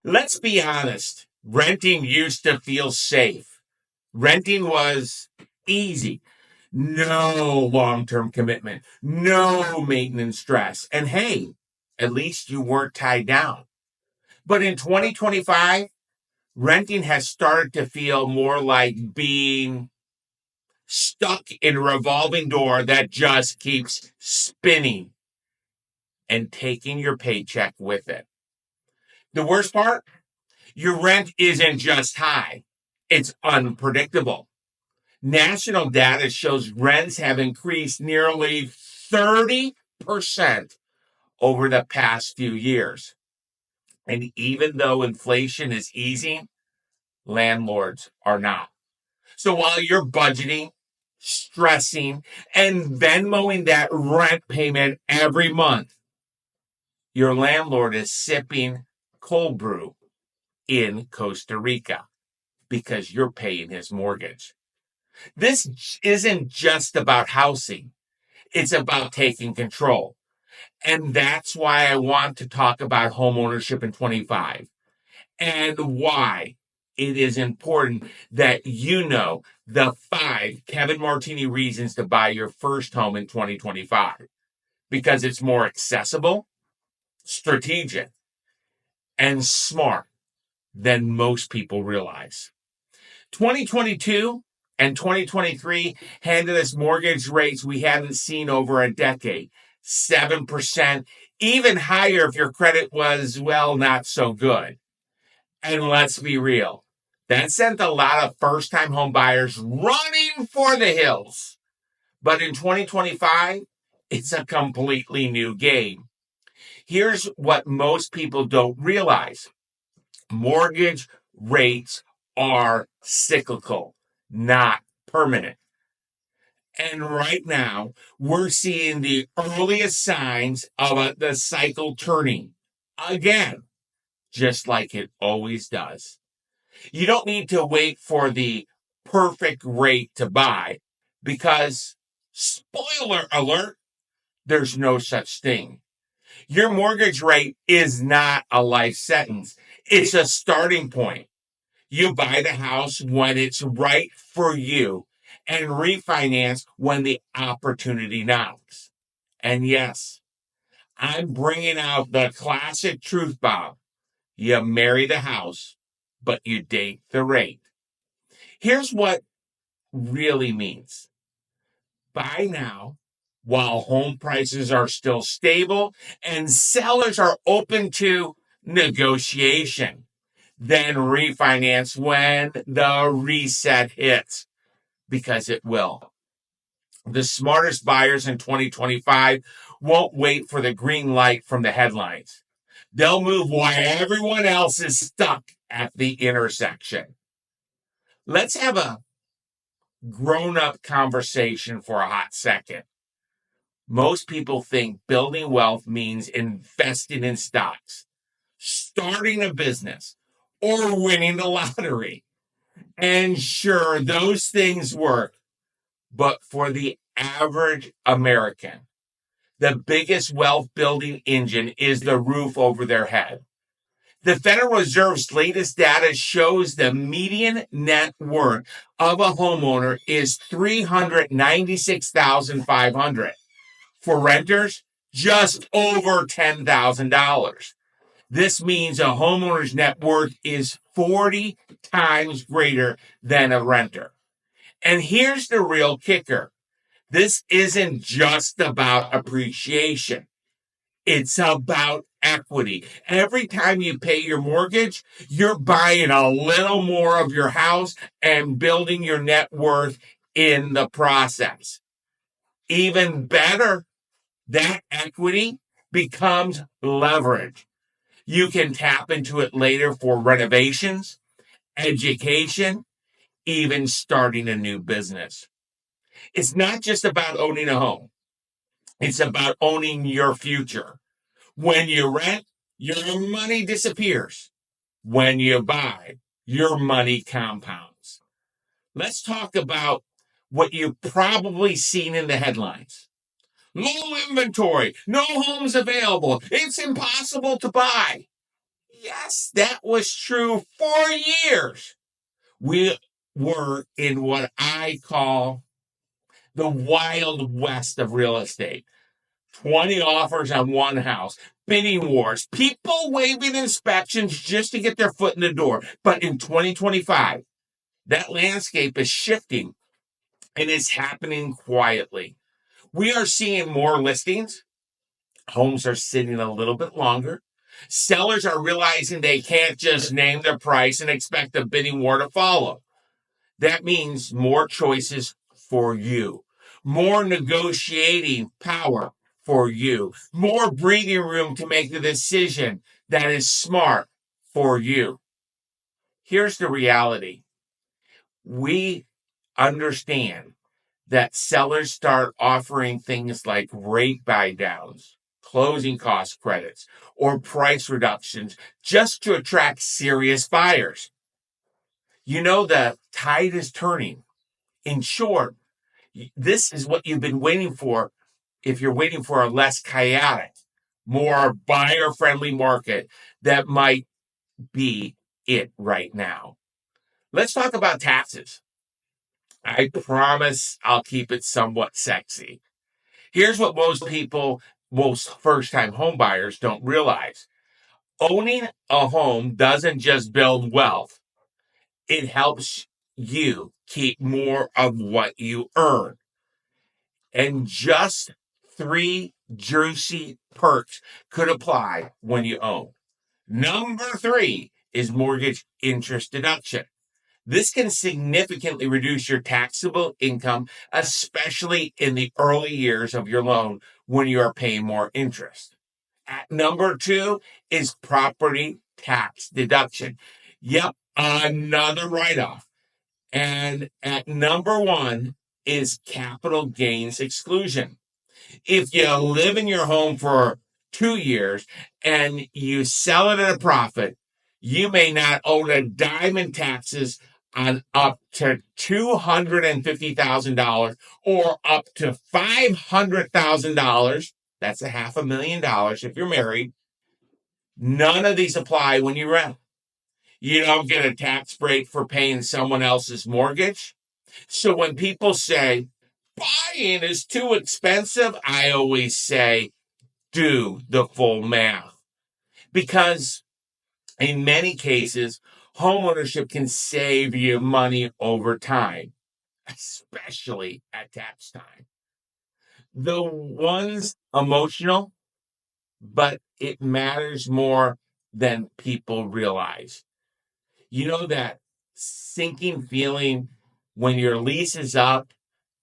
Let's be honest. Renting used to feel safe. Renting was easy. No long-term commitment. No maintenance stress. And hey, at least you weren't tied down. But in 2025, renting has started to feel more like being stuck in a revolving door that just keeps spinning and taking your paycheck with it. The worst part, your rent isn't just high, it's unpredictable. National data shows rents have increased nearly 30% over the past few years. And even though inflation is easing, landlords are not. So while you're budgeting, stressing, and Venmoing that rent payment every month, your landlord is sipping cold brew in Costa Rica because you're paying his mortgage. This isn't just about housing. It's about taking control. And that's why I want to talk about homeownership in 25 and why it is important that you know the 5 Martini reasons to buy your first home in 2025 because it's more accessible, strategic, and smart than most people realize. 2022 and 2023 handed us mortgage rates we hadn't seen over a decade. 7%, even higher if your credit was, well, not so good. And let's be real, that sent a lot of first-time home buyers running for the hills. But in 2025, it's a completely new game. Here's what most people don't realize. Mortgage rates are cyclical, not permanent. And right now, we're seeing the earliest signs of the cycle turning again, just like it always does. You don't need to wait for the perfect rate to buy because, spoiler alert, there's no such thing. Your mortgage rate is not a life sentence. It's a starting point. You buy the house when it's right for you and refinance when the opportunity knocks. And yes, I'm bringing out the classic truth bomb. You marry the house, but you date the rate. Here's what really means. Buy now while home prices are still stable and sellers are open to negotiation. Then refinance when the reset hits, because it will. The smartest buyers in 2025 won't wait for the green light from the headlines. They'll move while everyone else is stuck at the intersection. Let's have a grown-up conversation for a hot second. Most people think building wealth means investing in stocks, starting a business, or winning the lottery. And sure, those things work. But for the average American, the biggest wealth building engine is the roof over their head. The Federal Reserve's latest data shows the median net worth of a homeowner is $396,500. For renters, just over $10,000. This means a homeowner's net worth is 40 times greater than a renter. And here's the real kicker. This isn't just about appreciation. It's about equity. Every time you pay your mortgage, you're buying a little more of your house and building your net worth in the process. Even better, that equity becomes leverage. You can tap into it later for renovations, education, even starting a new business. It's not just about owning a home. It's about owning your future. When you rent, your money disappears. When you buy, your money compounds. Let's talk about what you've probably seen in the headlines. Low inventory, no homes available, it's impossible to buy. Yes, that was true for years. We were in what I call the wild west of real estate. 20 offers on one house, bidding wars, people waiving inspections just to get their foot in the door. But in 2025, that landscape is shifting and it's happening quietly. We are seeing more listings. Homes are sitting a little bit longer. Sellers are realizing they can't just name their price and expect a bidding war to follow. That means more choices for you, more negotiating power for you, more breathing room to make the decision that is smart for you. Here's the reality. We understand that sellers start offering things like rate buy downs, closing cost credits, or price reductions just to attract serious buyers. You know, the tide is turning. In short, this is what you've been waiting for if you're waiting for a less chaotic, more buyer friendly market that might be it right now. Let's talk about taxes. I promise I'll keep it somewhat sexy. Here's what most first time home buyers don't realize. Owning a home doesn't just build wealth, it helps you keep more of what you earn. And just three juicy perks could apply when you own. Number three is mortgage interest deduction. This can significantly reduce your taxable income, especially in the early years of your loan when you are paying more interest. At number two is property tax deduction. Yep, another write off. And at number one is capital gains exclusion. If you live in your home for 2 years and you sell it at a profit, you may not owe a dime in taxes on up to $250,000 or up to $500,000. That's $500,000 if you're married. None of these apply when you rent. You don't get a tax break for paying someone else's mortgage. So when people say buying is too expensive, I always say do the full math. Because in many cases, homeownership can save you money over time, especially at tax time. The one's emotional, but it matters more than people realize. You know that sinking feeling when your lease is up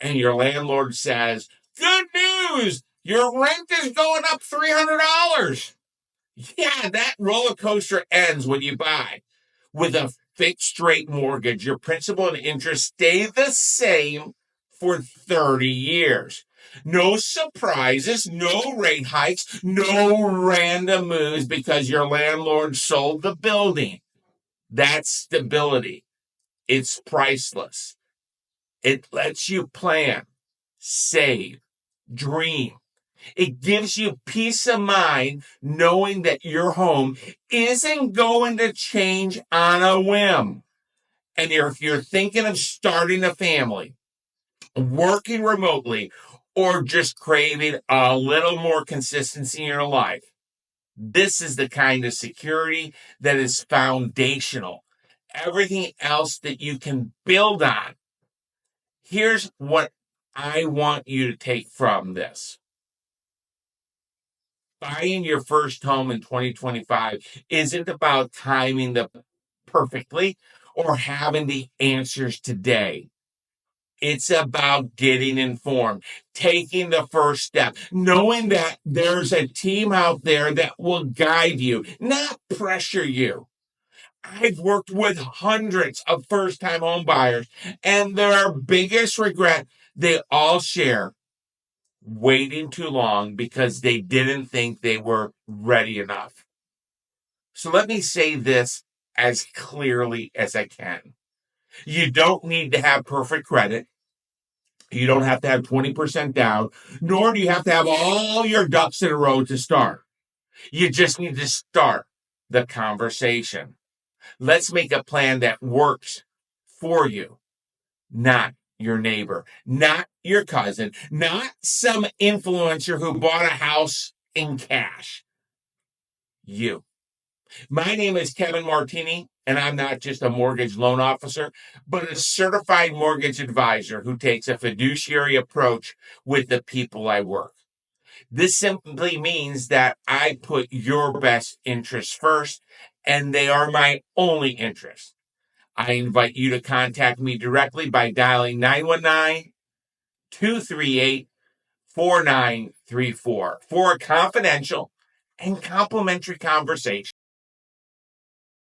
and your landlord says, "Good news, your rent is going up $300." Yeah, that roller coaster ends when you buy. With a fixed rate mortgage, your principal and interest stay the same for 30 years. No surprises, no rate hikes, no random moves because your landlord sold the building. That's stability. It's priceless. It lets you plan, save, dream. It gives you peace of mind knowing that your home isn't going to change on a whim. And if you're thinking of starting a family, working remotely, or just craving a little more consistency in your life, this is the kind of security that is foundational. Everything else that you can build on. Here's what I want you to take from this. Buying your first home in 2025 isn't about timing the perfectly or having the answers today. It's about getting informed, taking the first step, knowing that there's a team out there that will guide you, not pressure you. I've worked with hundreds of first-time home buyers, and their biggest regret, they all share waiting too long because they didn't think they were ready enough. So let me say this as clearly as I can. You don't need to have perfect credit. You don't have to have 20% down, nor do you have to have all your ducks in a row to start. You just need to start. the conversation. Let's make a plan that works for you, not your neighbor, not your cousin, not some influencer who bought a house in cash. You. My name is Kevin Martini, and I'm not just a mortgage loan officer, but a certified mortgage advisor who takes a fiduciary approach with the people I work. This simply means that I put your best interests first, and they are my only interest. I invite you to contact me directly by dialing 919-238-4934 for a confidential and complimentary conversation.